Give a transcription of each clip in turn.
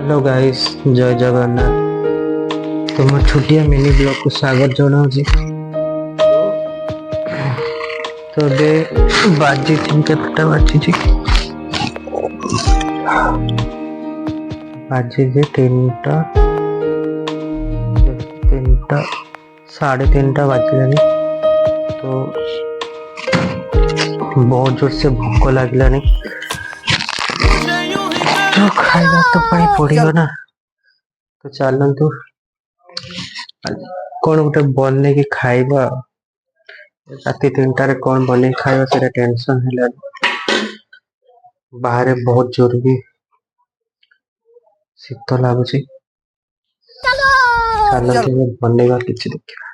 Hello guys, जय जगन्नाथ। तुम छुट्टिया mini blog को स्वागत जनाऊँगी। तो अबे बाजी केतटा बाजी तीनटा तीनटा 3:30 बाजिलानी। तो बहुत जोर से भोक लगलानी, तो खाइबा तो पाई पड़ियो ना। तो चलतु कौन गोटे बन की खाइबा। राति 3टार कौन बन खाइबा से टेंशन है। बाहर बहुत जोर भी शीत लगुच। चलतु बनवा किसी देखा।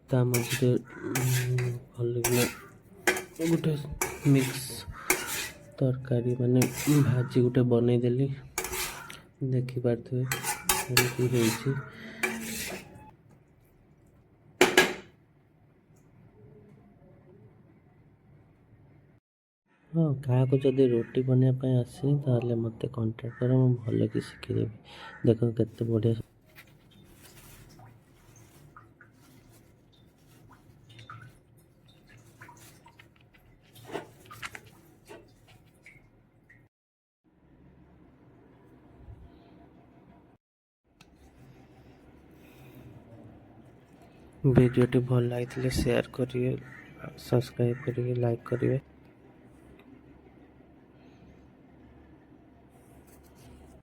ता मझे भल गोटे मिक्स तरकारी माने भाजी गोटे बनईदेली। देखिपे हाँ, क्या जदि रोटी बनवाई आसनी ताले मत कांटेक्ट कर, मैं भल कि शिखीदेवी। देख केते बढ़िया वीडियो भल लगी शेयर करिए, सब्सक्राइब करिए, लाइक करिए।